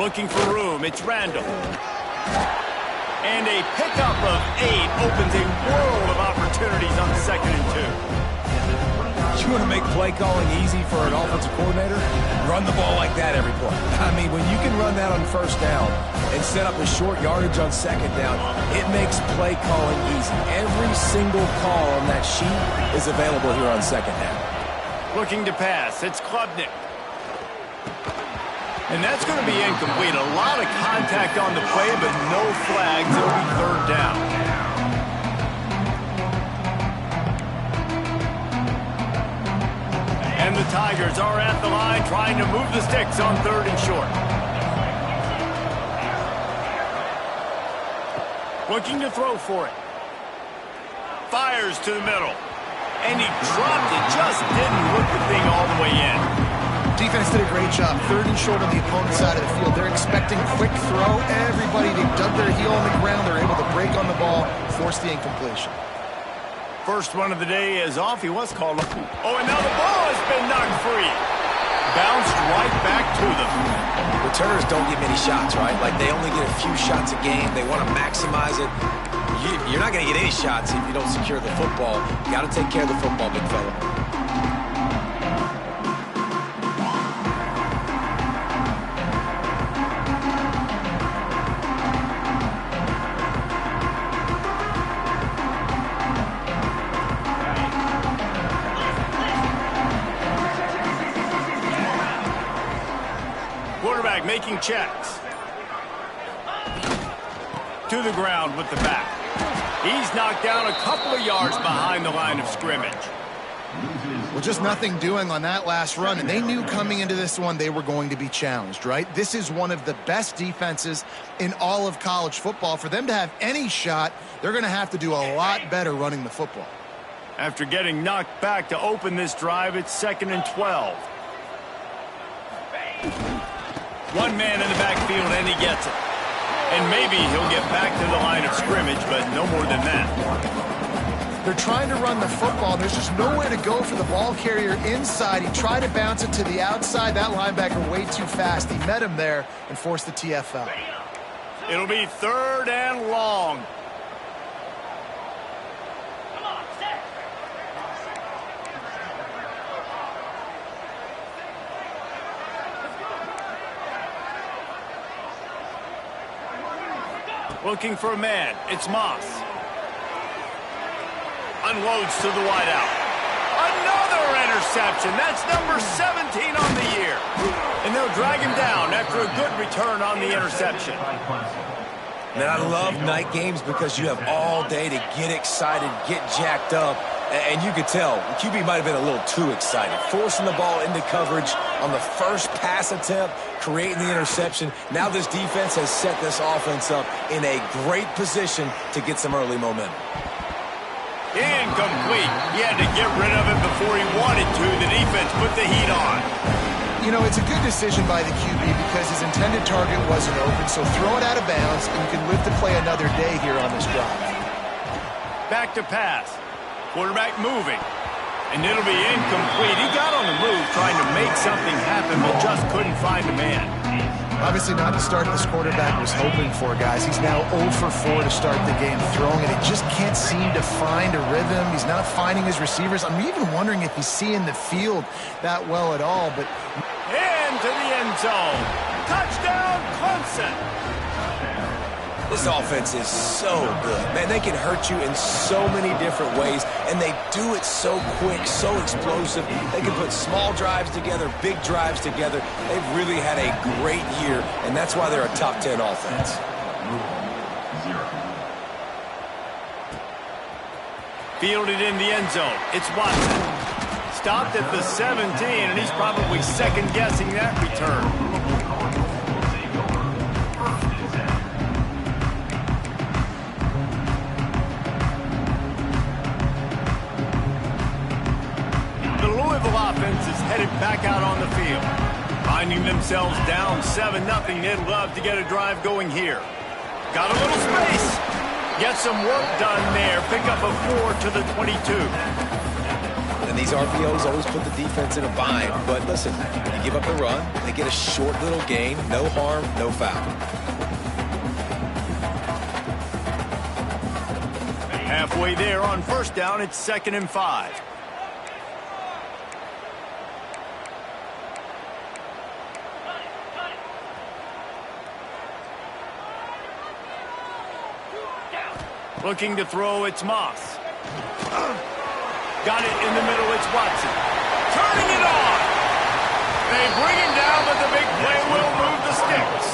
Looking for room. It's Randall. And a pickup of 8 opens a world of opportunities on 2nd and 2. You want to make play calling easy for an offensive coordinator? Run the ball like that every play. I mean, when you can run that on 1st down and set up a short yardage on 2nd down, it makes play calling easy. Every single call on that sheet is available here on 2nd down. Looking to pass. It's Klubnik. And that's going to be incomplete. A lot of contact on the play, but no flags. It'll be 3rd down. And the Tigers are at the line trying to move the sticks on 3rd and short. Looking to throw for it. Fires to the middle. And he dropped it. Just didn't look the thing all the way in. Defense did a great job. 3rd and short on the opponent's side of the field. They're expecting quick throw. Everybody, they dug their heel on the ground. They're able to break on the ball, force the incompletion. First one of the day is off. He was called up. Oh, and now the ball has been knocked free. Bounced right back to them. Returners don't get many shots, right? Like, they only get a few shots a game. They want to maximize it. You're not going to get any shots if you don't secure the football. You got to take care of the football, big fella. Quarterback making checks. To the ground with the back. He's knocked down a couple of yards behind the line of scrimmage. Well, just nothing doing on that last run, and they knew coming into this one they were going to be challenged, right? This is one of the best defenses in all of college football. For them to have any shot, they're going to have to do a lot better running the football. After getting knocked back to open this drive, it's 2nd and 12. One man in the backfield, and he gets it. And maybe he'll get back to the line of scrimmage, but no more than that. They're trying to run the football. There's just nowhere to go for the ball carrier inside. He tried to bounce it to the outside. That linebacker way too fast. He met him there and forced the TFL. It'll be 3rd and long. Looking for a man. It's Moss. Unloads to the wideout. Another interception. That's number 17 on the year. And they'll drag him down after a good return on the interception. Man, I love night games because you have all day to get excited, get jacked up. And you could tell, QB might have been a little too excited. Forcing the ball into coverage on the first pass attempt, creating the interception. Now this defense has set this offense up in a great position to get some early momentum. Incomplete. He had to get rid of it before he wanted to. The defense put the heat on. You know, it's a good decision by the QB because his intended target wasn't open, so throw it out of bounds, and you can live to play another day here on this drive. Back to pass. Quarterback moving. And it'll be incomplete. He got on the move trying to make something happen, but just couldn't find a man. Obviously not the start this quarterback was hoping for, guys. He's now 0 for 4 to start the game throwing it. He just can't seem to find a rhythm. He's not finding his receivers. I'm even wondering if he's seeing the field that well at all. But into the end zone. Touchdown, Clemson. This offense is so good. Man, they can hurt you in so many different ways, and they do it so quick, so explosive. They can put small drives together, big drives together. They've really had a great year, and that's why they're a top 10 offense. Fielded in the end zone. It's Watson. Stopped at the 17, and he's probably second-guessing that return. Offense is headed back out on the field. Finding themselves down 7-0. They'd love to get a drive going here. Got a little space. Get some work done there. Pick up a 4 to the 22. And these RPOs always put the defense in a bind. But listen, you give up the run, they get a short little gain, no harm, no foul. Halfway there on first down, it's 2nd and 5. Looking to throw, it's Moss. Got it in the middle, it's Watson. Turning it on! They bring him down, but the big play will move the sticks.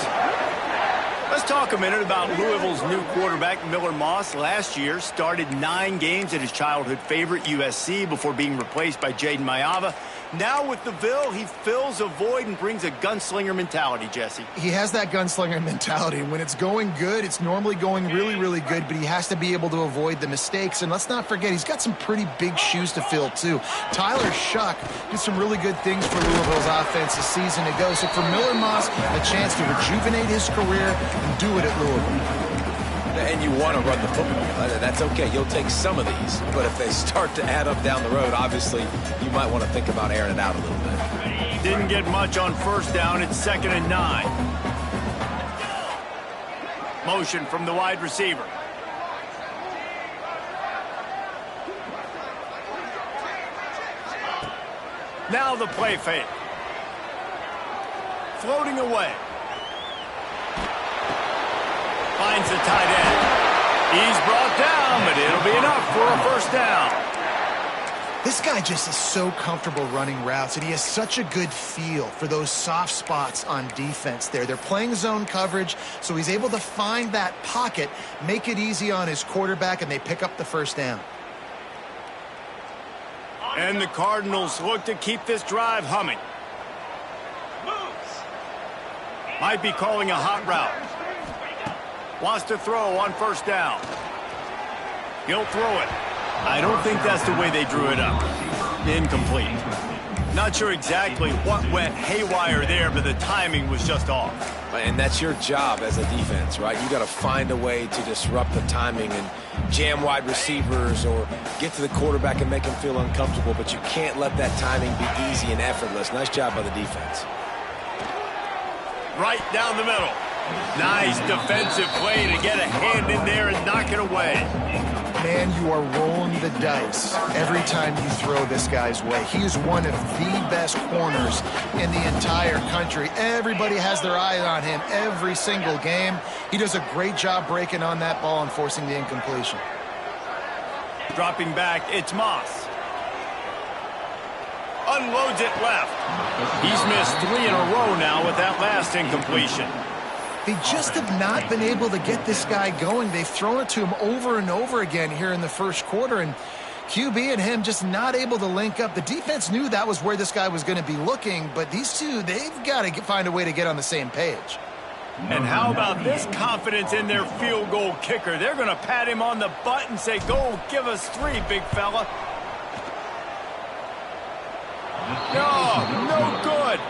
Let's talk a minute about Louisville's new quarterback, Miller Moss. Last year, started 9 games at his childhood favorite, USC, before being replaced by Jaden Mayava. Now with the Ville, he fills a void and brings a gunslinger mentality, Jesse. He has that gunslinger mentality. When it's going good, it's normally going really, really good, but he has to be able to avoid the mistakes. And let's not forget, he's got some pretty big shoes to fill, too. Tyler Shuck did some really good things for Louisville's offense a season ago. So for Miller Moss, a chance to rejuvenate his career and do it at Louisville. And you want to run the football. That's okay. You'll take some of these. But if they start to add up down the road, obviously, you might want to think about airing it out a little bit. Didn't get much on first down. It's 2nd and 9. Motion from the wide receiver. Now the play fake. Floating away. Finds the tight end. He's brought down, but it'll be enough for a first down. This guy just is so comfortable running routes, and he has such a good feel for those soft spots on defense there. They're playing zone coverage, so he's able to find that pocket, make it easy on his quarterback, and they pick up the first down. And the Cardinals look to keep this drive humming. Might be calling a hot route. Wants to throw on first down. He'll throw it. I don't think that's the way they drew it up. Incomplete. Not sure exactly what went haywire there, but the timing was just off. And that's your job as a defense, right? You got to find a way to disrupt the timing and jam wide receivers or get to the quarterback and make him feel uncomfortable, but you can't let that timing be easy and effortless. Nice job by the defense. Right down the middle. Nice defensive play to get a hand in there and knock it away. Man, you are rolling the dice every time you throw this guy's way. He is one of the best corners in the entire country. Everybody has their eye on him every single game. He does a great job breaking on that ball and forcing the incompletion. Dropping back, it's Moss. Unloads it left. He's missed 3 in a row now with that last incompletion. They just have not been able to get this guy going. They've thrown it to him over and over again here in the first quarter, and QB and him just not able to link up. The defense knew that was where this guy was going to be looking, but these two, they've got to find a way to get on the same page. And how about this confidence in their field goal kicker? They're going to pat him on the butt and say, go, give us 3, big fella. No good.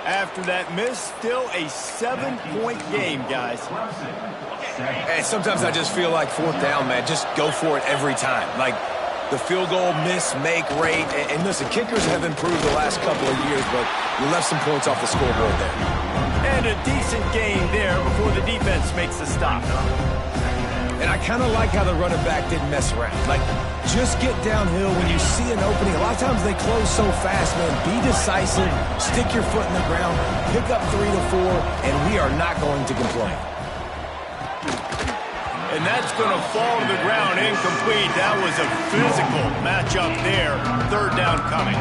After that miss, still a 7-point game, guys. And sometimes I just feel like 4th down, man, just go for it every time. Like the field goal miss, make rate. And listen, kickers have improved the last couple of years, but you left some points off the scoreboard there. And a decent gain there before the defense makes the stop. And I kind of like how the running back didn't mess around. Like, just get downhill when you see an opening. A lot of times they close so fast, man. Be decisive, stick your foot in the ground, pick up 3 to 4, and we are not going to complain. And that's going to fall to the ground incomplete. That was a physical matchup there. 3rd down coming.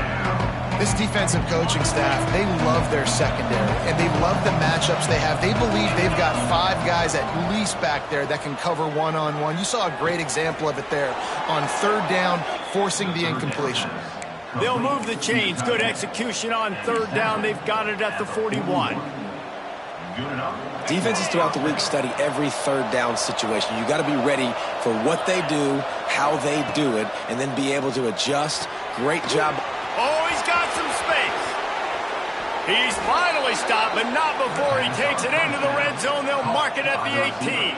This defensive coaching staff, they love their secondary, and they love the matchups they have. They believe they've got 5 guys at least back there that can cover one-on-one. You saw a great example of it there on 3rd down, forcing the incompletion. They'll move the chains. Good execution on 3rd down. They've got it at the 41. Defenses throughout the week study every 3rd down situation. You got to be ready for what they do, how they do it, and then be able to adjust. Great job. Oh, he's got some space. He's finally stopped, but not before he takes it into the red zone. They'll mark it at the 18.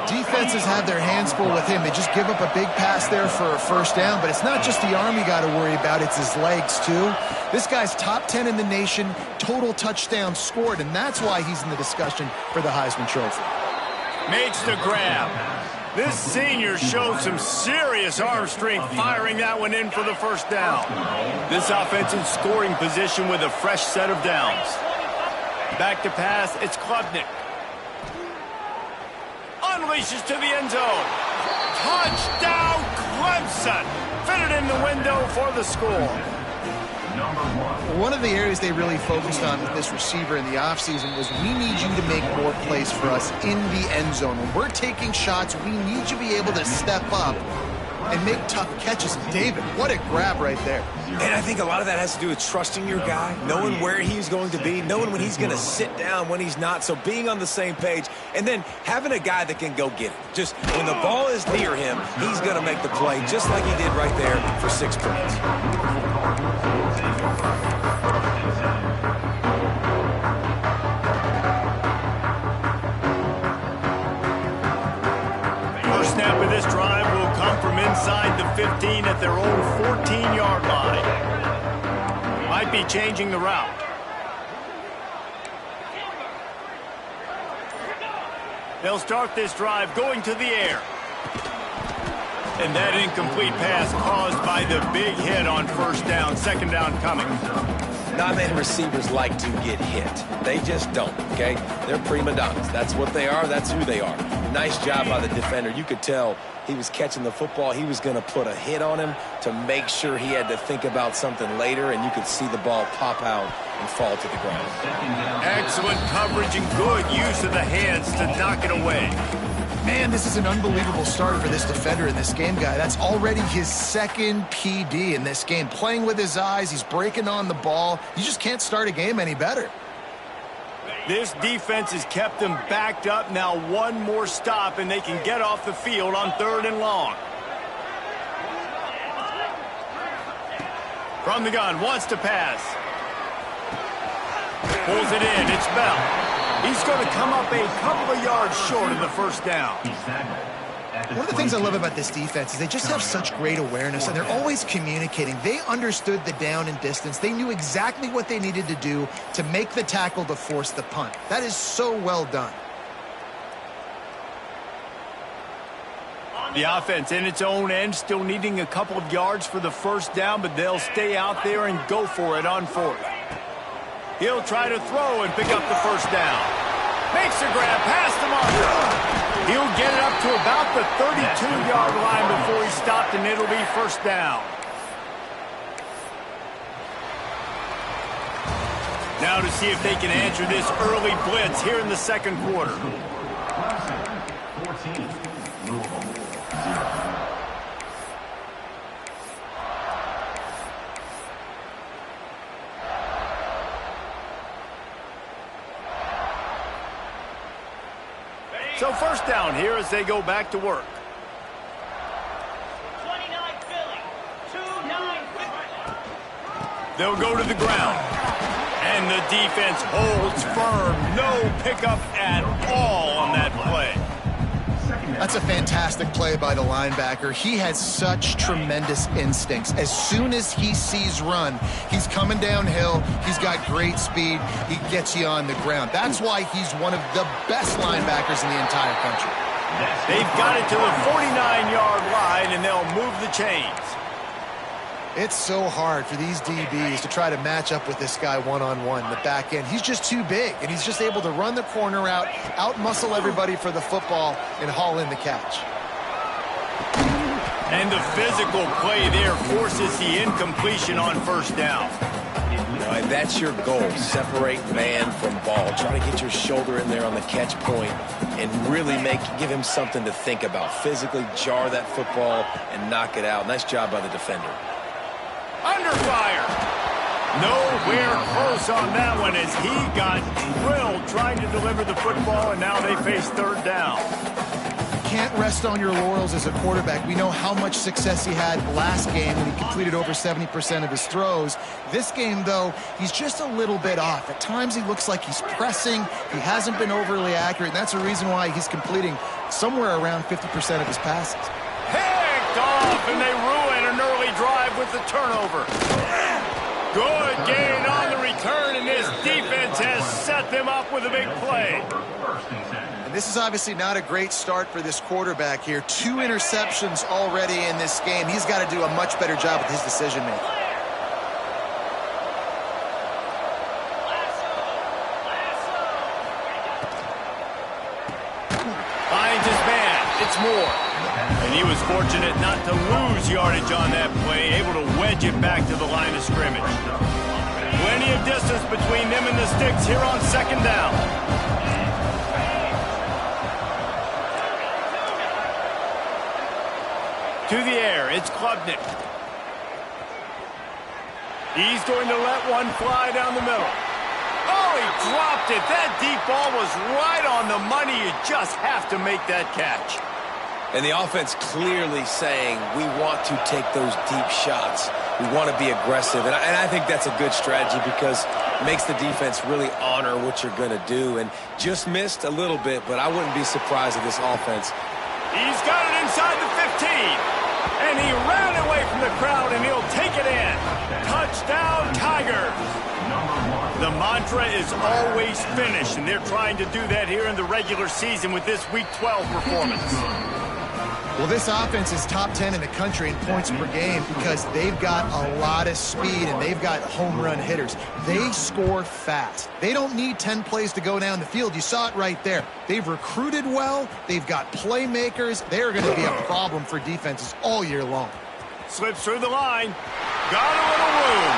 Defenses have their hands full with him. They just give up a big pass there for a first down, but it's not just the arm you got to worry about, it's his legs too. This guy's top 10 in the nation, total touchdowns scored, and that's why he's in the discussion for the Heisman Trophy. Makes the grab. This senior showed some serious arm strength firing that one in for the first down. This offense in scoring position with a fresh set of downs. Back to pass, it's Klubnik. Unleashes to the end zone. Touchdown, Clemson. Fitted in the window for the score. One of the areas they really focused on with this receiver in the offseason was we need you to make more plays for us in the end zone. When we're taking shots, we need you to be able to step up and make tough catches. David, what a grab right there. And I think a lot of that has to do with trusting your guy, knowing where he's going to be, knowing when he's going to sit down, when he's not, so being on the same page, and then having a guy that can go get it. Just when the ball is near him, he's going to make the play, just like he did right there for 6 points. First snap of this drive will come from inside the 15 at their own 14-yard line. Might be changing the route. They'll start this drive going to the air. And that incomplete pass caused by the big hit on first down. Second down coming. Not many receivers like to get hit. They just don't, okay? They're prima donnas. That's what they are. That's who they are. Nice job by the defender. You could tell he was catching the football. He was going to put a hit on him to make sure he had to think about something later, and you could see the ball pop out and fall to the ground. Excellent coverage and good use of the hands to knock it away. Man, this is an unbelievable start for this defender in this game, guy. That's already his second PD in this game. Playing with his eyes, he's breaking on the ball. You just can't start a game any better. This defense has kept them backed up. Now one more stop, and they can get off the field on 3rd and long. From the gun, wants to pass. Pulls it in, it's Bell. He's going to come up a couple of yards short of the first down. One of the things I love about this defense is they just have such great awareness, and they're always communicating. They understood the down and distance. They knew exactly what they needed to do to make the tackle to force the punt. That is so well done. The offense in its own end, still needing a couple of yards for the first down, but they'll stay out there and go for it on 4th. He'll try to throw and pick up the first down. Makes a grab past the marker. He'll get it up to about the 32-yard line before he stopped, and it'll be first down. Now to see if they can answer this early blitz here in the second quarter. So first down here as they go back to work. 29 Philly, 2-9 They'll go to the ground. And the defense holds firm. No pickup at all on that play. That's a fantastic play by the linebacker. He has such tremendous instincts. As soon as he sees run, he's coming downhill. He's got great speed. He gets you on the ground. That's why he's one of the best linebackers in the entire country. They've got it to the 49-yard line, and they'll move the chains. It's so hard for these DBs to try to match up with this guy one-on-one in the back end. He's just too big, and he's just able to run the corner out-muscle everybody for the football, and haul in the catch. And the physical play there forces the incompletion on first down. All right, that's your goal. Separate man from ball. Try to get your shoulder in there on the catch point and really give him something to think about. Physically jar that football and knock it out. Nice job by the defender. Under fire. Nowhere close on that one as he got drilled trying to deliver the football, and now they face 3rd down. can't rest on your laurels as a quarterback. We know how much success he had last game when he completed over 70% of his throws. This game, though, he's just a little bit off. At times, he looks like he's pressing. He hasn't been overly accurate, and that's a reason why he's completing somewhere around 50% of his passes. Picked off, and they ruin an early drive with the turnover. Good gain on the return, and this defense has set them up with a big play. And this is obviously not a great start for this quarterback here. 2 interceptions already in this game. He's got to do a much better job with his decision-making. Finds his man. It's Moore. And he was fortunate not to lose yardage on that play, able to wedge it back to the line of scrimmage. Plenty of distance between them and the sticks here on second down. To the air, it's Klubnik. He's going to let one fly down the middle. Oh, he dropped it. That deep ball was right on the money. You just have to make that catch. And the offense clearly saying, we want to take those deep shots. We want to be aggressive. And I think that's a good strategy because it makes the defense really honor what you're going to do. And just missed a little bit, but I wouldn't be surprised at this offense. He's got it inside the 15. And he ran away from the crowd, and he'll take it in. Touchdown, Tigers. The mantra is always finish, and they're trying to do that here in the regular season with this Week 12 performance. Well, this offense is top 10 in the country in points per game because they've got a lot of speed and they've got home run hitters. They score fast. They don't need 10 plays to go down the field. You saw it right there. They've recruited well. They've got playmakers. They're going to be a problem for defenses all year long. Slips through the line. Got a little room.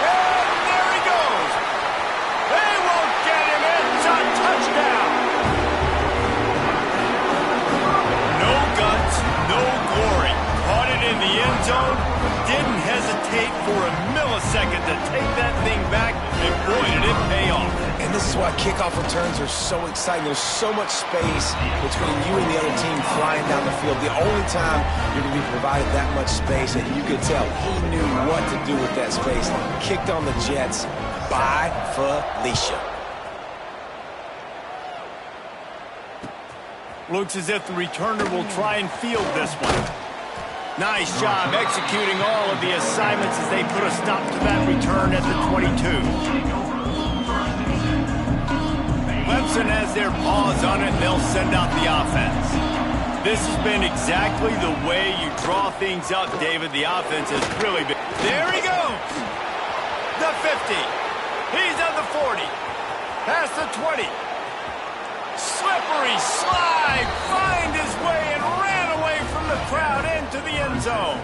And there he goes. They won't get him. It's a touchdown. No glory. Caught it in the end zone. Didn't hesitate for a millisecond to take that thing back. And boy, did it pay off. And this is why kickoff returns are so exciting. There's so much space between you and the other team flying down the field. The only time you're going to be provided that much space, and you could tell he knew what to do with that space. Kicked on the Jets by Felicia. Looks as if the returner will try and field this one. Nice job executing all of the assignments as they put a stop to that return at the 22. Clemson has their paws on it, and they'll send out the offense. This has been exactly the way you draw things up, David. The offense has really been... There he goes! The 50. He's at the 40. Past the 20. Slippery slide, find his way and ran away from the crowd into the end zone.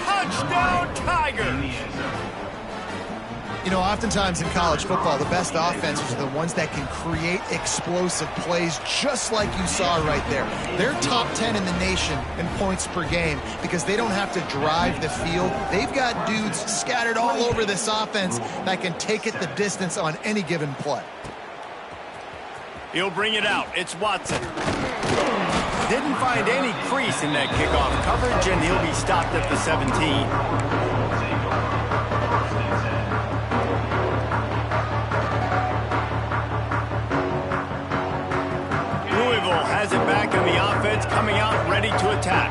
Touchdown, Tigers. You know, oftentimes in college football, the best offenses are the ones that can create explosive plays just like you saw right there. They're top 10 in the nation in points per game because they don't have to drive the field. They've got dudes scattered all over this offense that can take it the distance on any given play. He'll bring it out. It's Watson. Didn't find any crease in that kickoff coverage, and he'll be stopped at the 17. Has it back in the offense, coming out ready to attack.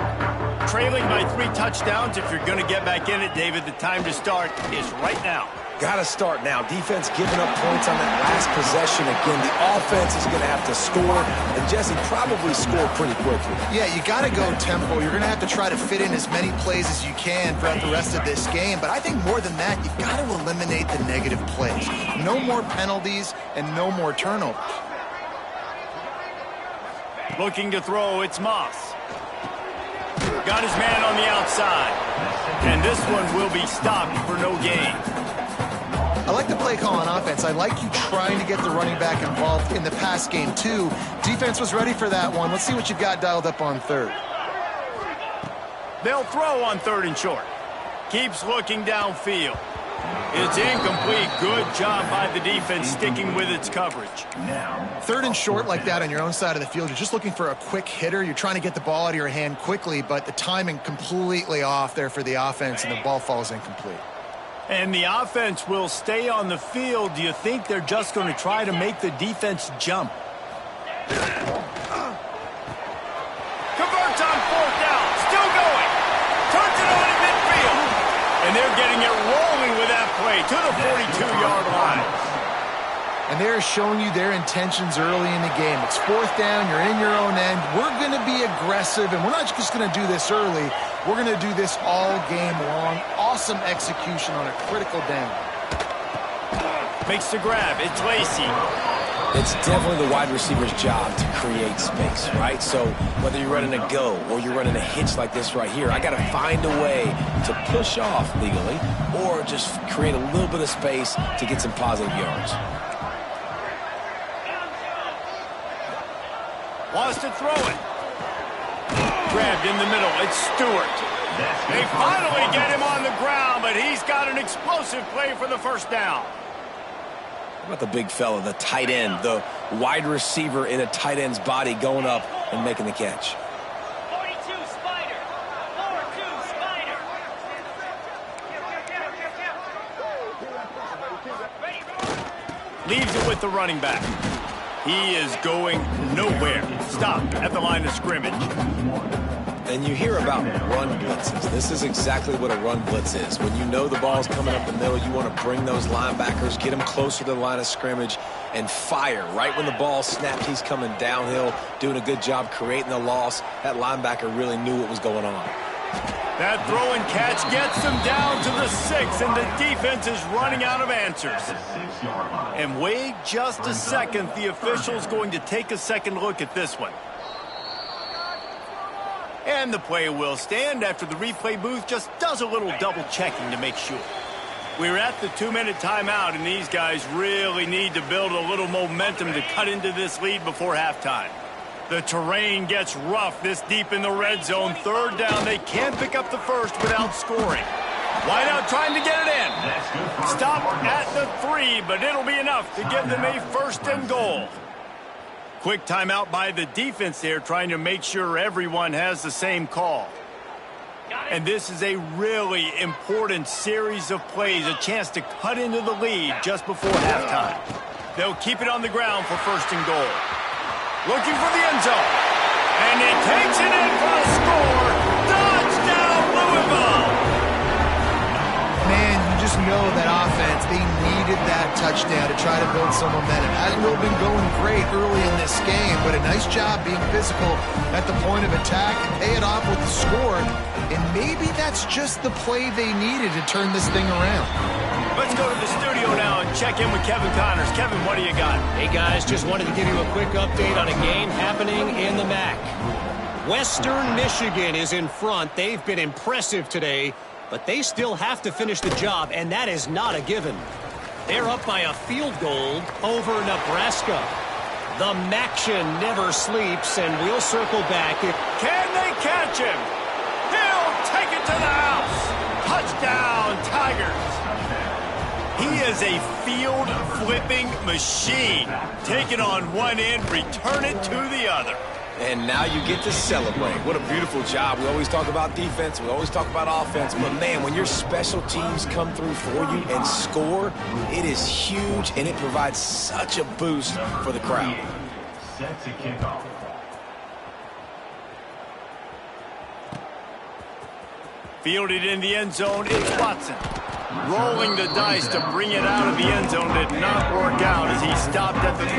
Trailing by 3 touchdowns. If you're going to get back in it, David, the time to start is right now. Got to start now. Defense giving up points on that last possession again. The offense is going to have to score, and Jesse probably score pretty quickly. Yeah, you got to go tempo. You're going to have to try to fit in as many plays as you can throughout the rest of this game. But I think more than that, you've got to eliminate the negative plays. No more penalties and no more turnovers. Looking to throw, it's Moss. Got his man on the outside. And this one will be stopped for no gain. I like the play call on offense. I like you trying to get the running back involved in the pass game, too. Defense was ready for that one. Let's see what you've got dialed up on third. They'll throw on 3rd and short. Keeps looking downfield. It's incomplete. Good job by the defense sticking with its coverage. Third and short like that on your own side of the field, you're just looking for a quick hitter. You're trying to get the ball out of your hand quickly, but the timing completely off there for the offense, and the ball falls incomplete. And the offense will stay on the field. Do you think they're just going to try to make the defense jump? Converts on fourth down. Still going. Turns it on in midfield. And they're getting it rolling with that play to the 42-yard line. And they're showing you their intentions early in the game. It's fourth down. You're in your own end. We're going to be aggressive, and we're not just going to do this early. We're going to do this all game long. Awesome execution on a critical down. Makes the grab. It's Lacy. It's definitely the wide receiver's job to create space, right? So whether you're running a go or you're running a hitch like this right here, I got to find a way to push off legally or just create a little bit of space to get some positive yards. Wants to throw it. Grabbed in the middle. It's Stewart. They finally get him on the ground, but he's got an explosive play for the first down. How about the big fella, the tight end, the wide receiver in a tight end's body going up and making the catch? 42 Spider. 4-2 Spider. Leaves it with the running back. He is going nowhere. Stopped at the line of scrimmage. And you hear about run blitzes. This is exactly what a run blitz is. When you know the ball's coming up the middle, you want to bring those linebackers, get them closer to the line of scrimmage, and fire. Right when the ball snapped, he's coming downhill, doing a good job creating the loss. That linebacker really knew what was going on. That throw and catch gets them down to the 6, and the defense is running out of answers. And wait just a second. The official's going to take a second look at this one. And the play will stand after the replay booth just does a little double checking to make sure. We're at the 2-minute timeout, and these guys really need to build a little momentum to cut into this lead before halftime. The terrain gets rough this deep in the red zone. Third down, they can't pick up the first without scoring. Wideout trying to get it in. Stopped at the 3, but it'll be enough to give them a first and goal. Quick timeout by the defense there, trying to make sure everyone has the same call. And this is a really important series of plays, a chance to cut into the lead just before halftime. They'll keep it on the ground for first and goal. Looking for the end zone. And he takes it in for a score. Touchdown, Louisville! Man, you just know that offense, they needed that touchdown to try to build some momentum. Hasn't really been going great early in this game, but a nice job being physical at the point of attack and pay it off with the score. And maybe that's just the play they needed to turn this thing around. Let's go to the studio now and check in with Kevin Connors. Kevin, what do you got? Hey, guys, just wanted to give you a quick update on a game happening in the MAC. Western Michigan is in front. They've been impressive today, but they still have to finish the job, and that is not a given. They're up by a field goal over Nebraska. The Maction never sleeps, and we'll circle back. Can they catch him? He'll take it to the house. Touchdown, Tigers. He is a field-flipping machine. Take it on one end, return it to the other. And now you get to celebrate. What a beautiful job. We always talk about defense. We always talk about offense. But, man, when your special teams come through for you and score, it is huge, and it provides such a boost for the crowd. Set to kick off. Fielded in the end zone, it's Watson. Rolling the dice to bring it out of the end zone did not work out as he stopped at the 13.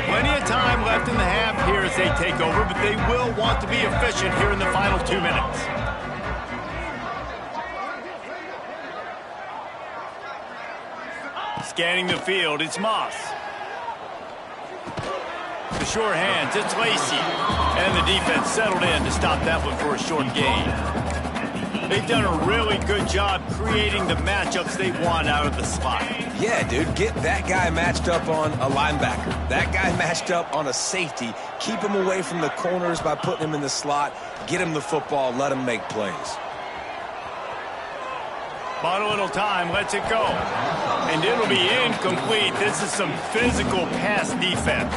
Plenty of time left in the half here as they take over, but they will want to be efficient here in the final 2 minutes. Scanning the field, it's Moss. The sure hands, it's Lacy. And the defense settled in to stop that one for a short gain. They've done a really good job creating the matchups they want out of the slot. Yeah, dude, get that guy matched up on a linebacker. That guy matched up on a safety. Keep him away from the corners by putting him in the slot. Get him the football, let him make plays. Bought a little time, lets it go. And it'll be incomplete. This is some physical pass defense.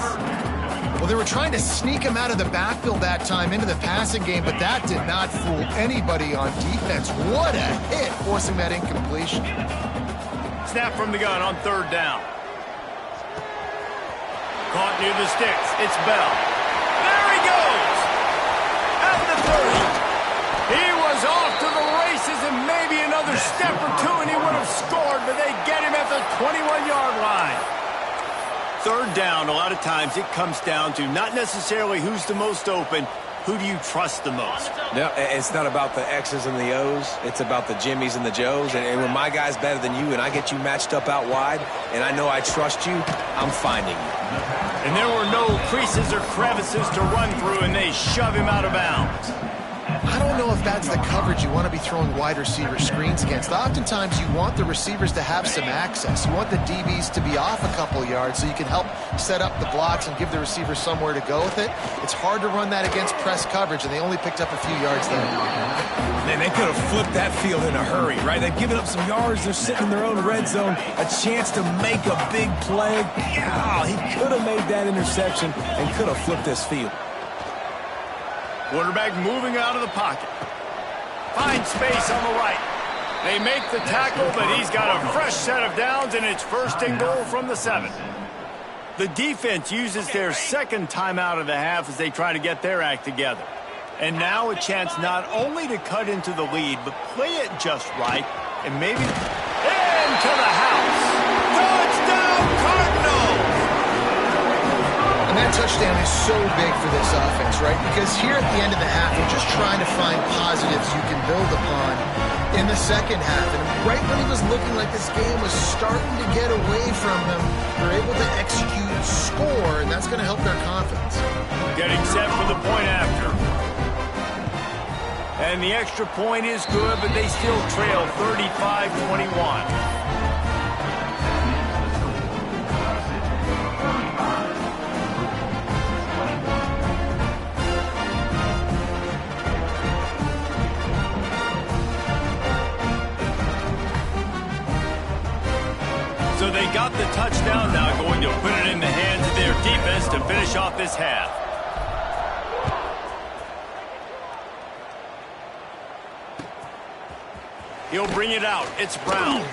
Well, they were trying to sneak him out of the backfield that time into the passing game, but that did not fool anybody on defense. What a hit, forcing that incompletion. Snap from the gun on 3rd down. Caught near the sticks. It's Bell. There he goes! At the 30. He was off to the races, and maybe another step or two, and he would have scored, but they get him at the 21-yard line. 3rd down, a lot of times it comes down to not necessarily who's the most open, who do you trust the most? No, it's not about the X's and the O's. It's about the Jimmys and the Joes. And when my guy's better than you and I get you matched up out wide and I know I trust you, I'm finding you. And there were no creases or crevices to run through, and they shove him out of bounds. I don't know if that's the coverage you want to be throwing wide receiver screens against. Oftentimes, you want the receivers to have some access. You want the DBs to be off a couple yards so you can help set up the blocks and give the receiver somewhere to go with it. It's hard to run that against press coverage, and they only picked up a few yards there. Man, they could have flipped that field in a hurry, right? They've given up some yards. They're sitting in their own red zone. A chance to make a big play. Yeah, he could have made that interception and could have flipped this field. Quarterback moving out of the pocket. Finds space on the right. They make the tackle, but he's got a fresh set of downs, and it's 1st and goal from the 7. The defense uses their 2nd timeout of the half as they try to get their act together. And now a chance not only to cut into the lead, but play it just right, and maybe into the house. Touchdown, Cardinals! And that touchdown is so big for this offense, right? Because here at the end of the half, you're just trying to find positives you can build upon in the 2nd half. And right when it was looking like this game was starting to get away from them, they're able to execute, score, and that's going to help their confidence. Getting set for the point after. And the extra point is good, but they still trail 35-21. So they got the touchdown, now going to put it in the hands of their defense to finish off this half. He'll bring it out. It's Brown.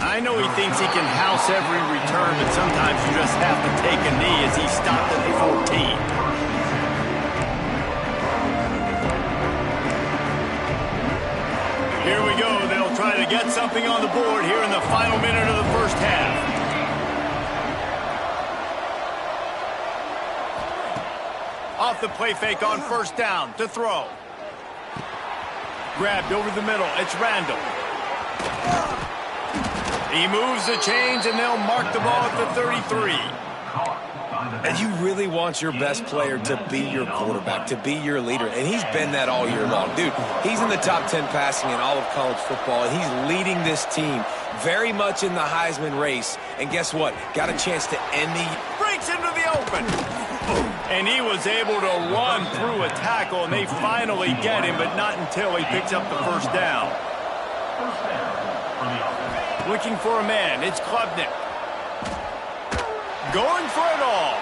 I know he thinks he can house every return, but sometimes you just have to take a knee as he stopped at the 14. Here we go. They'll try to get something on the board here in the final minute of the 1st half. Off the play fake on 1st down to throw. Grabbed over the middle. It's Randall. He moves the chains, and they'll mark the ball at the 33. And you really want your best player to be your quarterback, to be your leader. And he's been that all year long. Dude, he's in the top 10 passing in all of college football, and he's leading this team very much in the Heisman race. And guess what? Got a chance to end the... Breaks into the open. And he was able to run through a tackle, and they finally get him, but not until he picks up the 1st down. Looking for a man. It's Klubnik. Going for it all.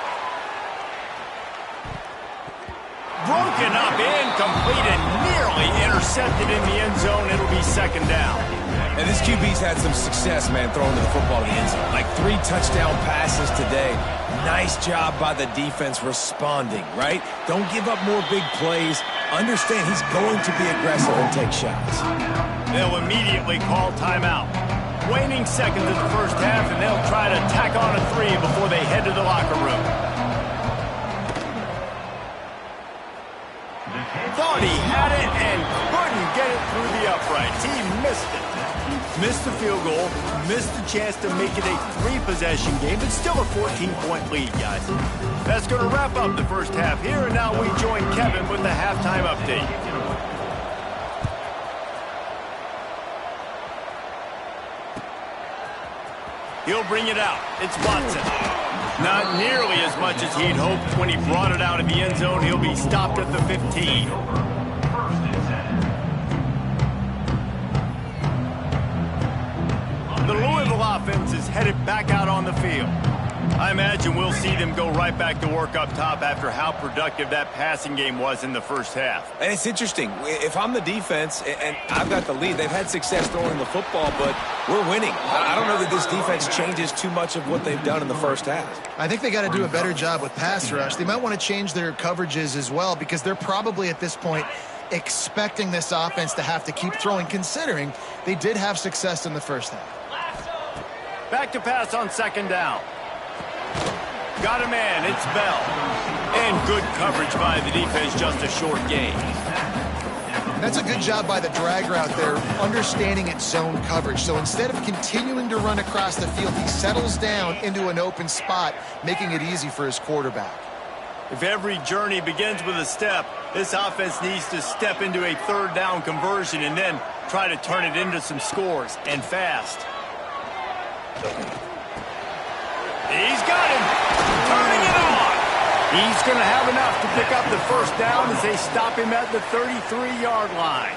Broken up, incomplete, and nearly intercepted in the end zone. It'll be 2nd down. And this QB's had some success, man, throwing the football to the end zone. Like 3 touchdown passes today. Nice job by the defense responding, right? Don't give up more big plays. Understand he's going to be aggressive and take shots. They'll immediately call timeout. Waning seconds in the 1st half, and they'll try to tack on a 3 before they head to the locker room. Thought he had it and couldn't get it through the uprights. He missed it. Missed the field goal, missed the chance to make it a 3-possession game, but still a 14-point lead, guys. That's going to wrap up the 1st half here, and now we join Kevin with the halftime update. He'll bring it out. It's Watson. Not nearly as much as he'd hoped when he brought it out of the end zone. He'll be stopped at the 15. is headed back out on the field. I imagine we'll see them go right back to work up top after how productive that passing game was in the first half. And it's interesting. If I'm the defense and I've got the lead, they've had success throwing the football, but we're winning. I don't know that this defense changes too much of what they've done in the first half. I think they got to do a better job with pass rush. They might want to change their coverages as well because they're probably at this point expecting this offense to have to keep throwing, considering they did have success in the first half. Back to pass on second down. Got a man, it's Bell. And good coverage by the defense, just a short gain. That's a good job by the drag route there, understanding its zone coverage. So instead of continuing to run across the field, he settles down into an open spot, making it easy for his quarterback. If every journey begins with a step, this offense needs to step into a third down conversion and then try to turn it into some scores, and fast. He's got him. Turning it on. He's going to have enough to pick up the first down as they stop him at the 33-yard line.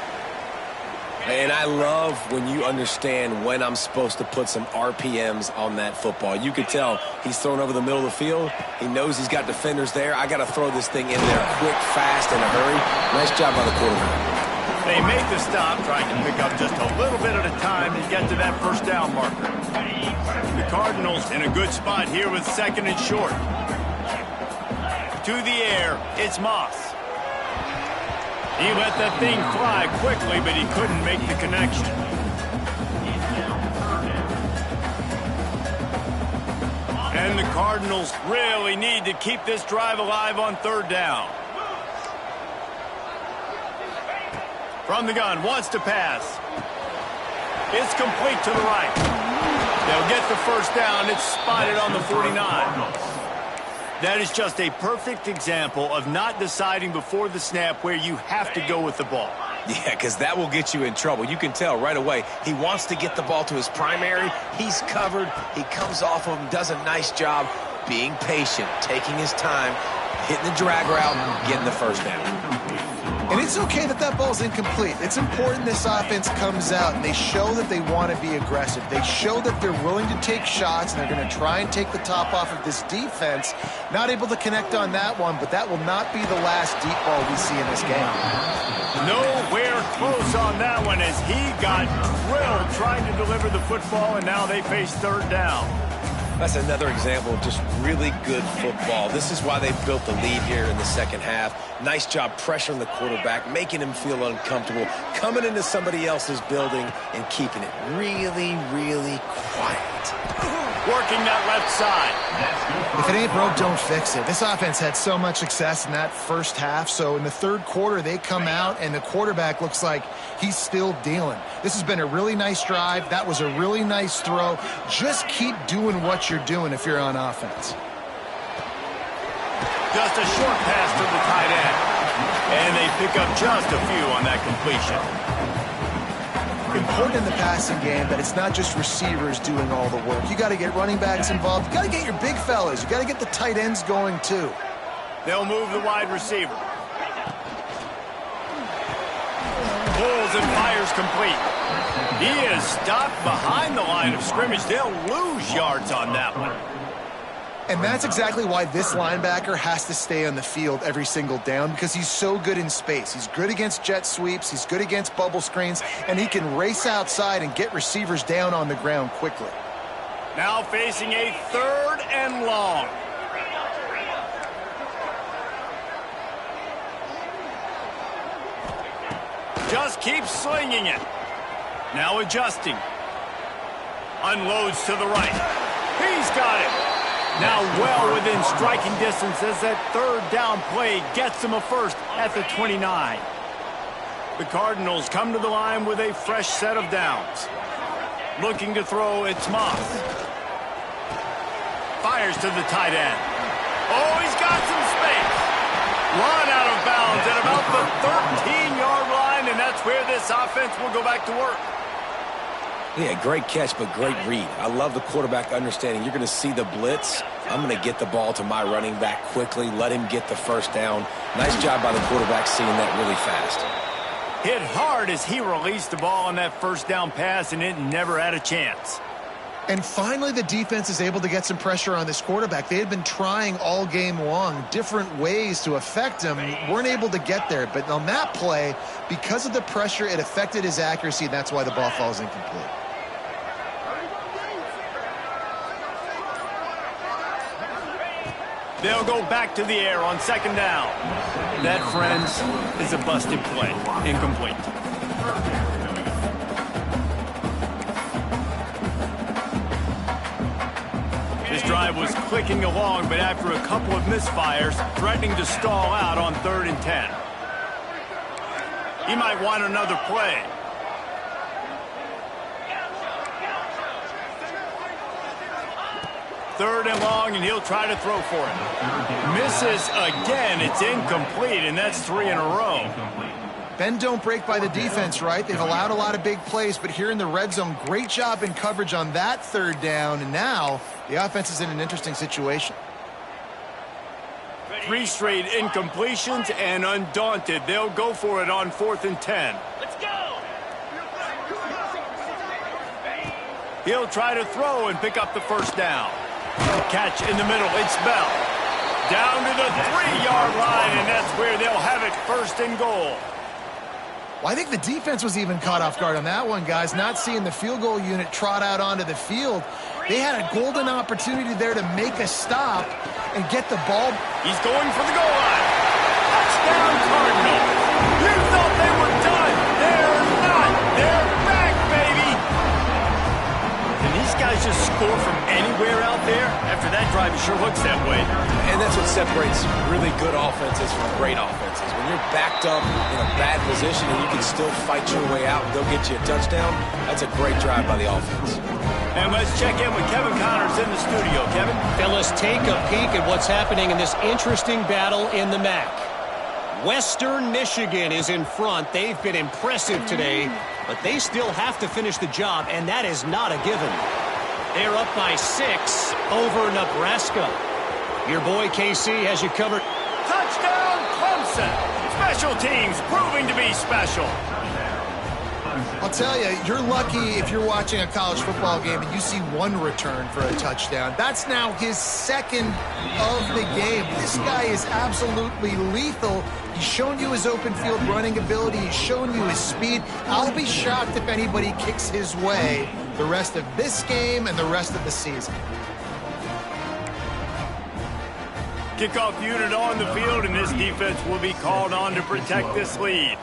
And I love when you understand when I'm supposed to put some RPMs on that football. You could tell he's thrown over the middle of the field. He knows he's got defenders there. I got to throw this thing in there quick, fast, in a hurry. Nice job by the quarterback. They make the stop, trying to pick up just a little bit at a time to get to that first down marker. The Cardinals in a good spot here with second and short. To the air, it's Moss. He let that thing fly quickly, but he couldn't make the connection. And the Cardinals really need to keep this drive alive on third down. From the gun, wants to pass. It's complete to the right. They'll get the first down. It's spotted on the 49. That is just a perfect example of not deciding before the snap where you have to go with the ball. Yeah, because that will get you in trouble. You can tell right away he wants to get the ball to his primary. He's covered. He comes off of him, does a nice job being patient, taking his time, hitting the drag route, getting the first down. And it's okay that that ball's incomplete. It's important this offense comes out and they show that they want to be aggressive. They show that they're willing to take shots and they're going to try and take the top off of this defense. Not able to connect on that one, but that will not be the last deep ball we see in this game. Nowhere close on that one as he got drilled trying to deliver the football, and now they face third down. That's another example of just really good football. This is why they built the lead here in the second half. Nice job pressuring the quarterback, making him feel uncomfortable, coming into somebody else's building and keeping it really, really quiet. Working that left side. If it ain't broke, don't fix it. This offense had so much success in that first half, so in the third quarter they come out and the quarterback looks like he's still dealing. This has been a really nice drive. That was a really nice throw. Just keep doing what you're doing if you're on offense. Just a short pass to the tight end. And they pick up just a few on that completion. Important in the passing game that it's not just receivers doing all the work. You got to get running backs involved. You got to get your big fellas. You got to get the tight ends going too. They'll move the wide receiver. Pulls and fires complete. He is stopped behind the line of scrimmage. They'll lose yards on that one. And that's exactly why this linebacker has to stay on the field every single down, because he's so good in space. He's good against jet sweeps. He's good against bubble screens. And he can race outside and get receivers down on the ground quickly. Now facing a third and long. Just keeps slinging it. Now adjusting. Unloads to the right. He's got it. Now well within striking distance as that third down play gets him a first at the 29. The Cardinals come to the line with a fresh set of downs. Looking to throw, it's Moss. Fires to the tight end. Oh, he's got some space. Run out of bounds at about the 13-yard line, and that's where this offense will go back to work. Yeah, great catch, but great read. I love the quarterback understanding. You're going to see the blitz. I'm going to get the ball to my running back quickly, let him get the first down. Nice job by the quarterback seeing that really fast. Hit hard as he released the ball on that first down pass, and it never had a chance. And finally, the defense is able to get some pressure on this quarterback. They had been trying all game long, different ways to affect him, weren't able to get there. But on that play, because of the pressure, it affected his accuracy, and that's why the ball falls incomplete. They'll go back to the air on second down. That, friends, is a busted play. Incomplete. This drive was clicking along, but after a couple of misfires, threatening to stall out on 3rd and 10. He might want another play. Third and long, and he'll try to throw for it. Misses again. It's incomplete, and that's 3 in a row. Bend don't break by the defense, right? They've allowed a lot of big plays, but here in the red zone, great job in coverage on that 3rd down, and now the offense is in an interesting situation. 3 straight incompletions, and undaunted, they'll go for it on 4th and 10. Let's go! He'll try to throw and pick up the first down. Catch in the middle, it's Bell. Down to the 3-yard line, and that's where they'll have it, 1st and goal. Well, I think the defense was even caught off guard on that one, guys. Not seeing the field goal unit trot out onto the field. They had a golden opportunity there to make a stop and get the ball. He's going for the goal line. Touchdown, Cardinals. You thought they were done. They're not. They're back, baby. Can these guys just score from anywhere out there? After that drive, it sure looks that way. And that's what separates really good offenses from great offenses. When you're backed up in a bad position and you can still fight your way out and go get you a touchdown, that's a great drive by the offense. And let's check in with Kevin Connors in the studio. Kevin? Fellas, take a peek at what's happening in this interesting battle in the MAC. Western Michigan is in front. They've been impressive today, but they still have to finish the job, and that is not a given. They're up by 6 over Nebraska. Your boy KC has you covered. Touchdown, Clemson. Special teams proving to be special. I'll tell you, you're lucky if you're watching a college football game and you see one return for a touchdown. That's now his 2nd of the game. This guy is absolutely lethal. He's shown you his open field running ability. He's shown you his speed. I'll be shocked if anybody kicks his way the rest of this game and the rest of the season. Kickoff unit on the field, and this defense will be called on to protect this lead.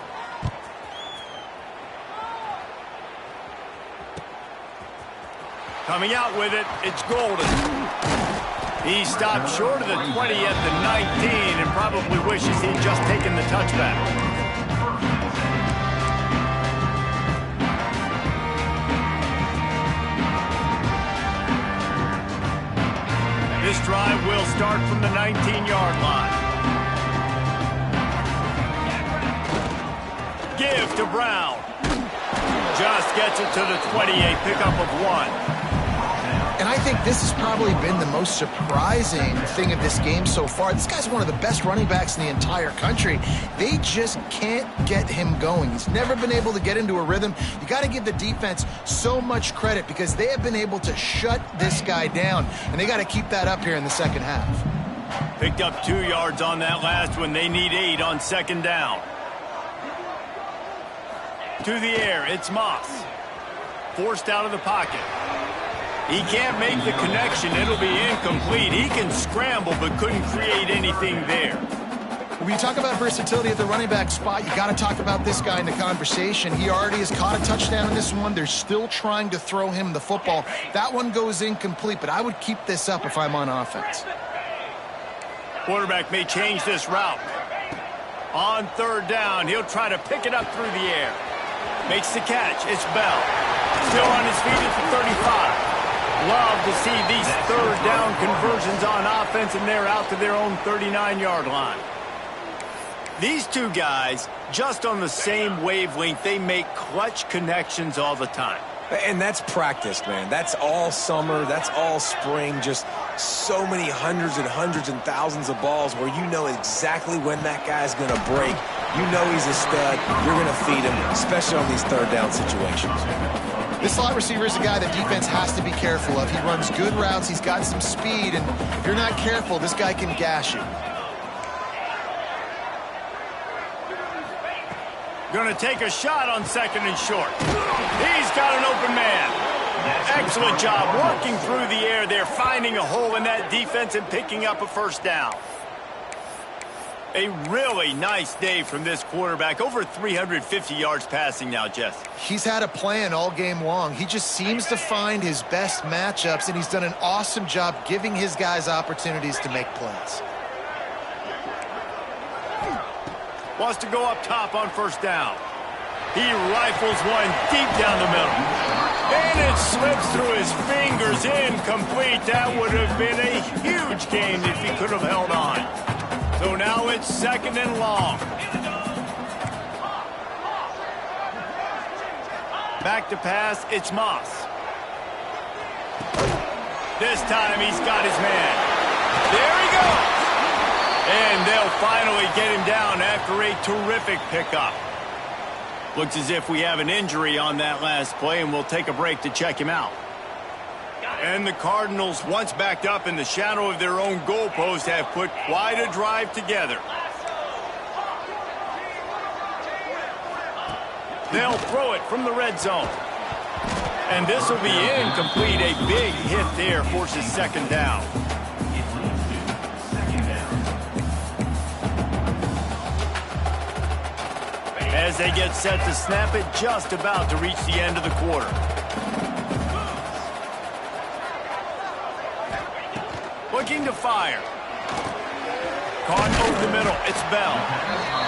Coming out with it, it's Golden. He stopped short of the 20 at the 19 and probably wishes he'd just taken the touchback. This drive will start from the 19-yard line. Give to Brown. Just gets it to the 28, pickup of 1. And I think this has probably been the most surprising thing of this game so far. This guy's one of the best running backs in the entire country. They just can't get him going. He's never been able to get into a rhythm. You got to give the defense so much credit because they have been able to shut this guy down, and they got to keep that up here in the second half. Picked up 2 yards on that last one. They need 8 on second down. To the air, it's Moss. Forced out of the pocket. He can't make the connection. It'll be incomplete. He can scramble, but couldn't create anything there. When you talk about versatility at the running back spot, you got to talk about this guy in the conversation. He already has caught a touchdown in this one. They're still trying to throw him the football. That one goes incomplete, but I would keep this up if I'm on offense. Quarterback may change this route. On 3rd down, he'll try to pick it up through the air. Makes the catch. It's Bell. Still on his feet at the 35. Love to see these 3rd down conversions on offense, and they're out to their own 39-yard line. These two guys, just on the same wavelength, they make clutch connections all the time. And that's practiced, man. That's all summer. That's all spring. Just so many hundreds and thousands of balls where you know exactly when that guy's going to break. You know he's a stud. You're going to feed him, especially on these 3rd down situations. This slot receiver is a guy the defense has to be careful of. He runs good routes. He's got some speed, and if you're not careful, this guy can gash you. Going to take a shot on 2nd and short. He's got an open man. Excellent job working through the air there, finding a hole in that defense and picking up a first down. A really nice day from this quarterback. Over 350 yards passing now, Jess. He's had a plan all game long. He just seems to find his best matchups, and he's done an awesome job giving his guys opportunities to make plays. Wants to go up top on first down. He rifles one deep down the middle. And it slips through his fingers, incomplete. That would have been a huge gain if he could have held on. So now it's 2nd and long. Back to pass, it's Moss. This time he's got his man. There he goes. And they'll finally get him down after a terrific pickup. Looks as if we have an injury on that last play, and we'll take a break to check him out. And the Cardinals, once backed up in the shadow of their own goalpost, have put quite a drive together. They'll throw it from the red zone. And this will be incomplete. A big hit there forces 2nd down. As they get set to snap it, just about to reach the end of the quarter. Looking to fire. Caught over the middle. It's Bell.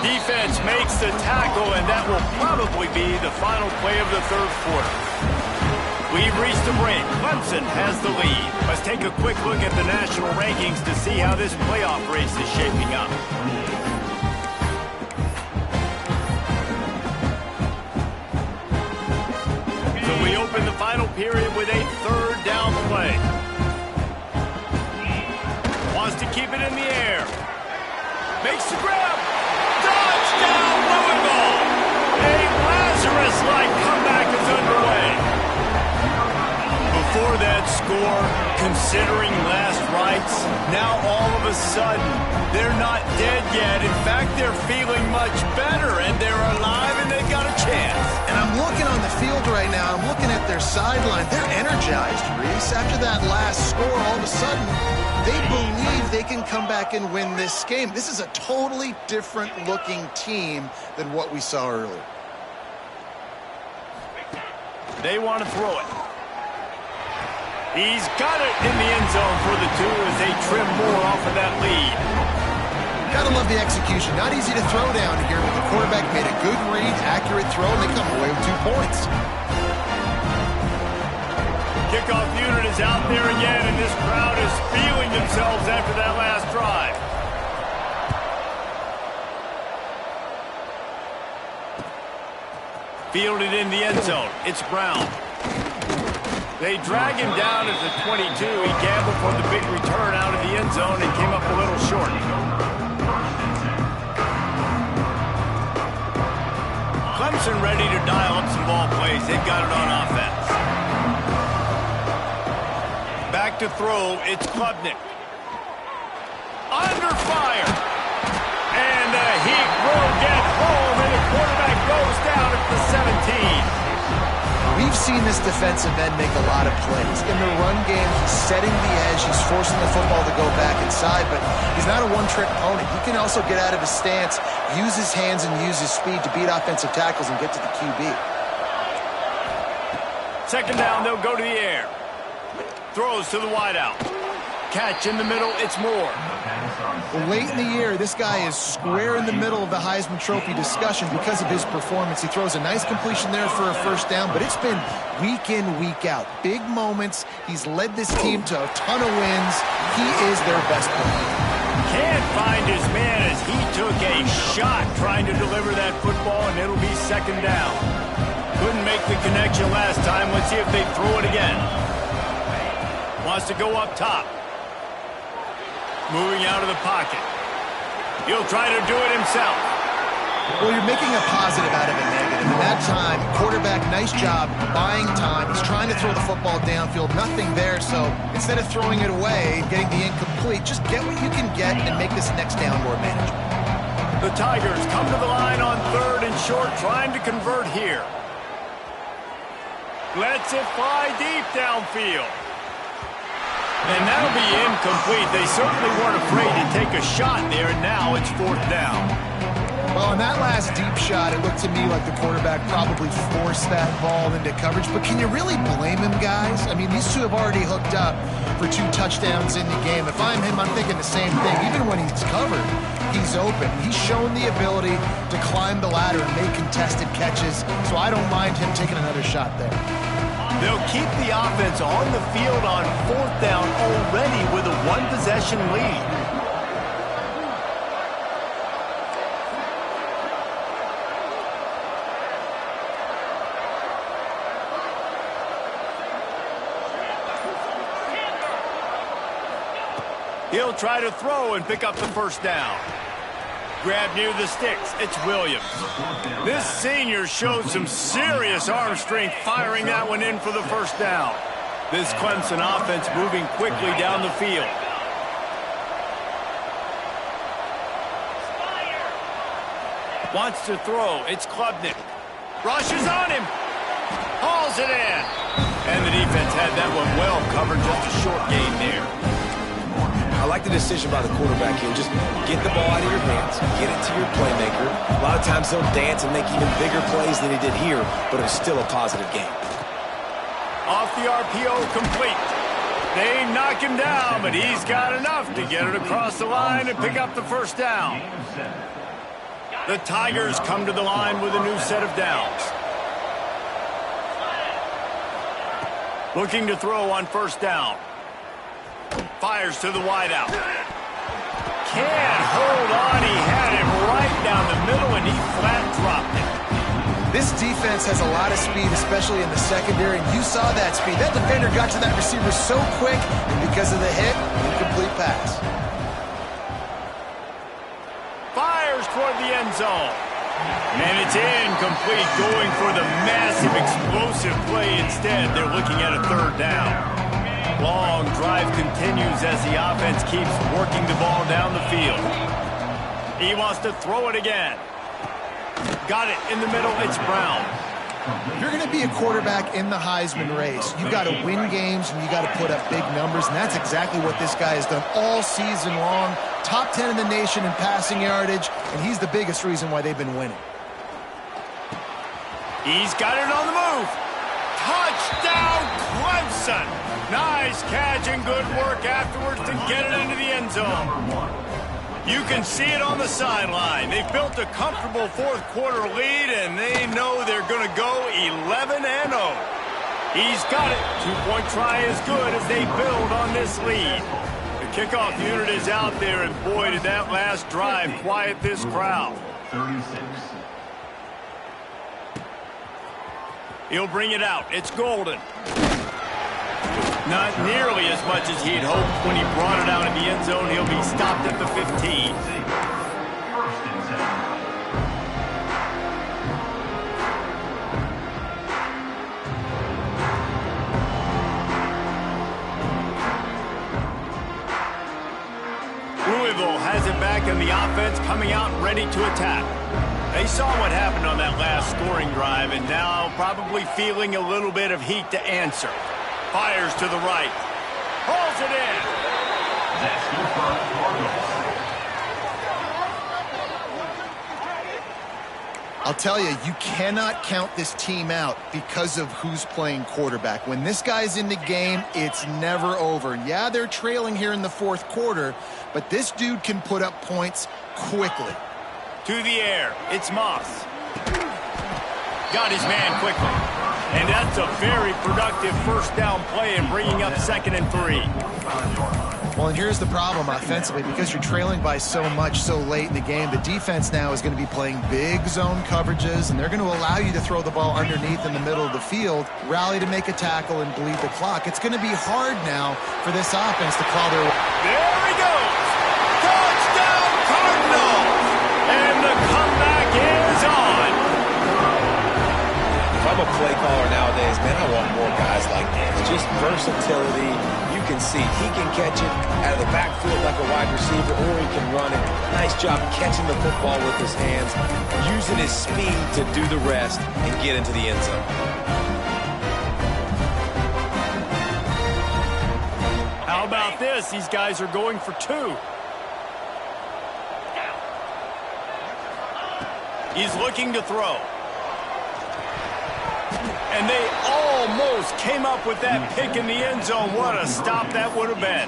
Defense makes the tackle, and that will probably be the final play of the 3rd quarter. We've reached the break. Clemson has the lead. Let's take a quick look at the national rankings to see how this playoff race is shaping up. So we open the final period with a 3rd down play. Wants to keep it in the air. Makes the grab. Touchdown, Louisville! A Lazarus-like comeback is underway. Before that score, considering last rites, now all of a sudden, they're not dead yet. In fact, they're feeling much better, and they're alive, and they've got a chance. And I'm looking on the field right now. I'm looking at their sideline. They're energized, Reese. After that last score, all of a sudden, they believe they can come back and win this game. This is a totally different-looking team than what we saw earlier. They want to throw it. He's got it in the end zone for the 2 as they trim more off of that lead. Gotta love the execution. Not easy to throw down here, but the quarterback made a good read, accurate throw, and they come away with 2 points. Kickoff unit is out there again, and this crowd is feeling themselves after that last drive. Fielded in the end zone. It's Brown. They drag him down at the 22. He gambled for the big return out of the end zone and came up a little short. Clemson ready to dial up some ball plays. They've got it on offense. Back to throw. It's Klubnik. Under fire. And the heat will get home, and the quarterback goes down at the 17. We've seen this defensive end make a lot of plays. In the run game, he's setting the edge. He's forcing the football to go back inside, but he's not a one-trick pony. He can also get out of his stance, use his hands, and use his speed to beat offensive tackles and get to the QB. 2nd down, they'll go to the air. Throws to the wideout. Catch in the middle, it's Moore. Late in the year, this guy is square in the middle of the Heisman Trophy discussion because of his performance. He throws a nice completion there for a first down, but it's been week in, week out. Big moments. He's led this team to a ton of wins. He is their best player. Can't find his man as he took a shot trying to deliver that football, and it'll be 2nd down. Couldn't make the connection last time. Let's see if they throw it again. Wants to go up top. Moving out of the pocket. He'll try to do it himself. Well, you're making a positive out of a negative. And that time, quarterback, nice job buying time. He's trying to throw the football downfield, nothing there. So instead of throwing it away, getting the incomplete, just get what you can get and make this next down more manageable. The Tigers come to the line on 3rd and short, trying to convert here. Lets it fly deep downfield. And that'll be incomplete. They certainly weren't afraid to take a shot there, and now it's 4th down. Well, on that last deep shot, it looked to me like the quarterback probably forced that ball into coverage. But can you really blame him, guys? I mean, these two have already hooked up for 2 touchdowns in the game. If I'm him, I'm thinking the same thing. Even when he's covered, he's open. He's shown the ability to climb the ladder and make contested catches. So I don't mind him taking another shot there. They'll keep the offense on the field on 4th down already with a 1-possession lead. He'll try to throw and pick up the 1st down. Grab near the sticks. It's Williams. This senior showed some serious arm strength firing that one in for the 1st down. This Clemson offense moving quickly down the field. Wants to throw. It's Klubnik. Rushes on him. Hauls it in. And the defense had that one well covered. Just a short gain there. I like the decision by the quarterback here. Just get the ball out of your hands, get it to your playmaker. A lot of times he'll dance and make even bigger plays than he did here, but it was still a positive game. Off the RPO, complete. They knock him down, but he's got enough to get it across the line and pick up the 1st down. The Tigers come to the line with a new set of downs. Looking to throw on 1st down. Fires to the wideout. Can't hold on. He had it right down the middle, and he flat dropped it. This defense has a lot of speed, especially in the secondary, and you saw that speed. That defender got to that receiver so quick, and because of the hit, incomplete pass. Fires toward the end zone. And it's incomplete, going for the massive explosive play instead. They're looking at a 3rd down. Long drive continues as the offense keeps working the ball down the field. He wants to throw it again. Got it in the middle. It's Brown. If you're going to be a quarterback in the Heisman race, you've got to win games and you got to put up big numbers, and that's exactly what this guy has done all season long. Top 10 in the nation in passing yardage, and he's the biggest reason why they've been winning. He's got it on the move. Touchdown, Clemson. Nice catch and good work afterwards to get it into the end zone. You can see it on the sideline. They've built a comfortable 4th quarter lead, and they know they're going to go 11-0. He's got it. 2-point try is good as they build on this lead. The kickoff unit is out there, and boy, did that last drive quiet this crowd. 36. He'll bring it out. It's Golden. Not nearly as much as he'd hoped when he brought it out in the end zone. He'll be stopped at the 15. 1st and 7. Louisville has it back in the offense, coming out ready to attack. They saw what happened on that last scoring drive, and now probably feeling a little bit of heat to answer. Fires to the right. Hauls it in. That's good for Cardinals. I'll tell you, you cannot count this team out because of who's playing quarterback. When this guy's in the game, it's never over. Yeah, they're trailing here in the 4th quarter, but this dude can put up points quickly. To the air. It's Moss. Got his man quickly. And that's a very productive 1st down play and bringing up 2nd and 3. Well, and here's the problem offensively. Because you're trailing by so much so late in the game, the defense now is going to be playing big zone coverages, and they're going to allow you to throw the ball underneath in the middle of the field, rally to make a tackle, and bleed the clock. It's going to be hard now for this offense to claw their way. There he goes. Touchdown, Cardinals. And the comeback is on. I'm a play caller nowadays, man, I want more guys like this. Just versatility. You can see he can catch it out of the backfield like a wide receiver, or he can run it. Nice job catching the football with his hands, using his speed to do the rest and get into the end zone. How about this? These guys are going for 2. He's looking to throw. And they almost came up with that pick in the end zone. What a stop that would have been.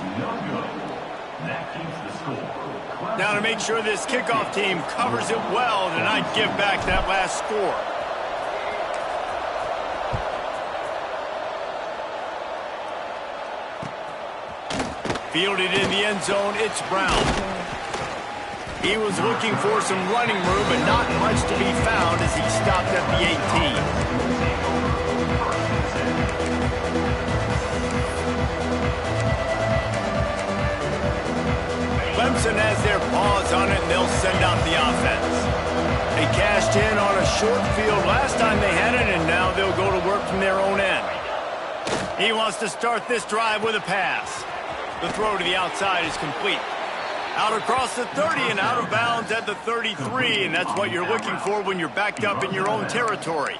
Now to make sure this kickoff team covers it well to not give back that last score. Fielded in the end zone, it's Brown. He was looking for some running room, but not much to be found as he stopped at the 18. Clemson has their paws on it, and they'll send out the offense. They cashed in on a short field last time they had it, and now they'll go to work from their own end. He wants to start this drive with a pass. The throw to the outside is complete. Out across the 30 and out of bounds at the 33, and that's what you're looking for when you're backed up in your own territory.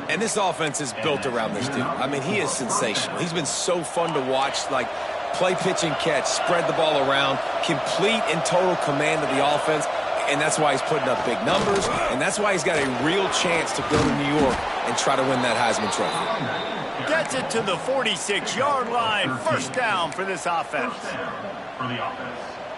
And this offense is built around this dude. I mean, he is sensational. He's been so fun to watch, like play, pitch, and catch, spread the ball around, complete and total command of the offense, and that's why he's putting up big numbers, and that's why he's got a real chance to go to New York and try to win that Heisman Trophy. Gets it to the 46-yard line. First down for this offense.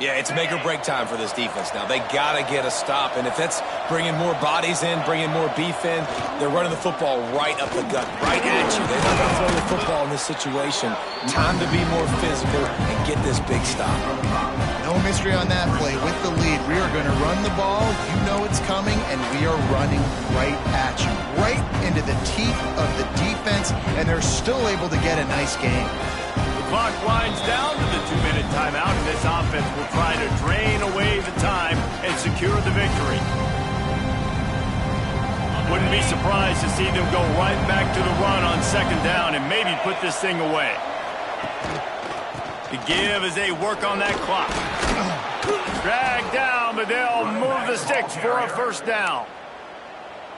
Yeah, it's make or break time for this defense now. They got to get a stop, and if that's bringing more bodies in, bringing more beef in, they're running the football right up the gut, right at you. They're not going to throw the football in this situation. Time to be more physical and get this big stop. No mystery on that play. With the lead, we are going to run the ball. You know it's coming, and we are running right at you, right into the teeth of the defense, and they're still able to get a nice game. Clock winds down to the 2-minute timeout, and this offense will try to drain away the time and secure the victory. Wouldn't be surprised to see them go right back to the run on second down and maybe put this thing away. The give as they work on that clock. Dragged down, but they'll move the sticks for a first down.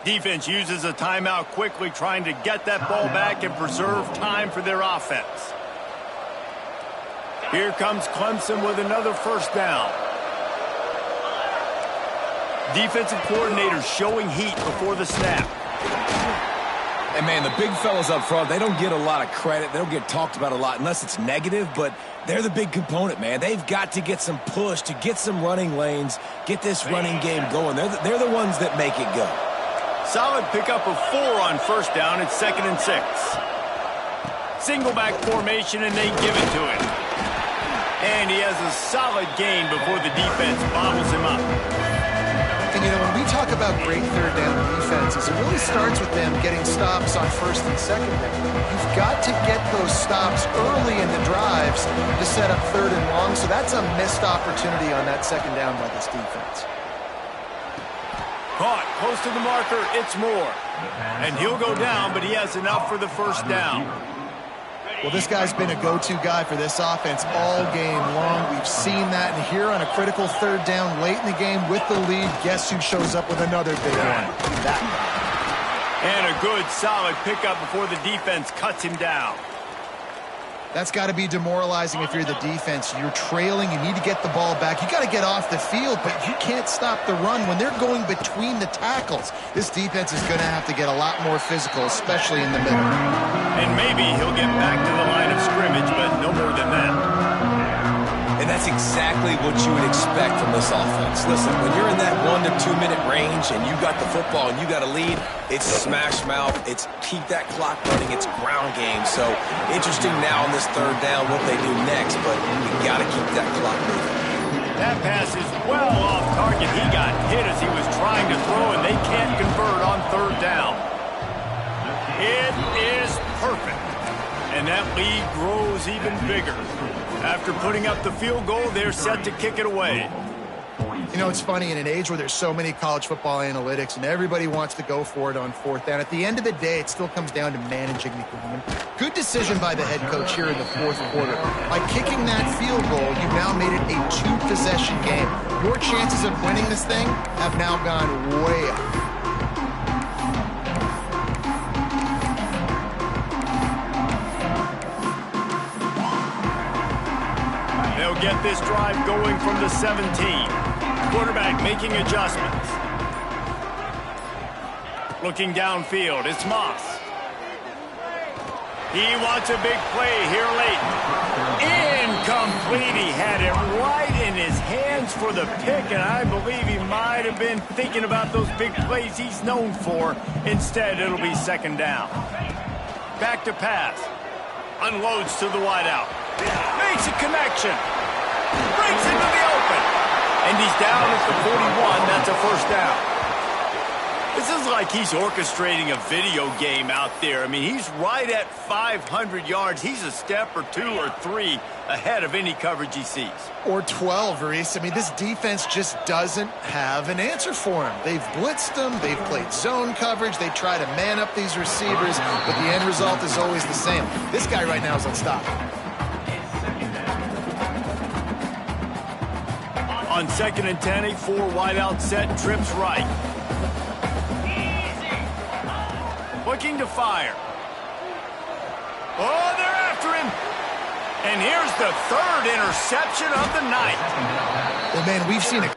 Defense uses a timeout quickly, trying to get that ball back and preserve time for their offense. Here comes Clemson with another first down. Defensive coordinators showing heat before the snap. And, man, the big fellas up front, they don't get a lot of credit. They don't get talked about a lot unless it's negative, but they're the big component, man. They've got to get some push, to get some running lanes, get this running game going. They're the ones that make it go. Solid pickup of 4 on first down. It's 2nd and 6. Single back formation, and they give it to him. And he has a solid gain before the defense bottles him up. And, you know, when we talk about great third down defenses, it really starts with them getting stops on first and second down. You've got to get those stops early in the drives to set up third and long, so that's a missed opportunity on that second down by this defense. Caught close to the marker, it's Moore. And he'll go down, but he has enough for the first down. Well, this guy's been a go-to guy for this offense all game long. We've seen that, and here on a critical third down late in the game with the lead, guess who shows up with another big one? That guy. And a good, solid pickup before the defense cuts him down. That's got to be demoralizing if you're the defense. You're trailing. You need to get the ball back. You got to get off the field, but you can't stop the run when they're going between the tackles. This defense is going to have to get a lot more physical, especially in the middle. And maybe he'll get back to the line of scrimmage, but no more than that. And that's exactly what you would expect from this offense. Listen, when you're in that 1 to 2 minute range and you got the football and you got a lead, it's smash mouth, it's keep that clock running, it's ground game. So interesting now on this third down what they do next, but you got to keep that clock moving. That pass is well off target. He got hit as he was trying to throw, and they can't convert on third down. It is perfect. And that lead grows even bigger. After putting up the field goal, they're set to kick it away. You know, it's funny, in an age where there's so many college football analytics and everybody wants to go for it on fourth down, at the end of the day, it still comes down to managing the game. Good decision by the head coach here in the fourth quarter. By kicking that field goal, you've now made it a 2-possession game. Your chances of winning this thing have now gone way up. They'll get this drive going from the 17. Quarterback making adjustments. Looking downfield, it's Moss. He wants a big play here late. Incomplete. He had it right in his hands for the pick, and I believe he might have been thinking about those big plays he's known for. Instead, it'll be second down. Back to pass. Unloads to the wideout. Makes a connection. Breaks into the open. And he's down at the 41. That's a first down. This is like he's orchestrating a video game out there. I mean, he's right at 500 yards. He's a step or 2 or 3 ahead of any coverage he sees. Or 12, Reese. I mean, this defense just doesn't have an answer for him. They've blitzed him. They've played zone coverage. They try to man up these receivers, but the end result is always the same. This guy right now is unstoppable. On 2nd and 10, a 4-wideout set, trips right. Looking to fire. Oh, they're after him. And here's the 3rd interception of the night. Well, man, we've seen it.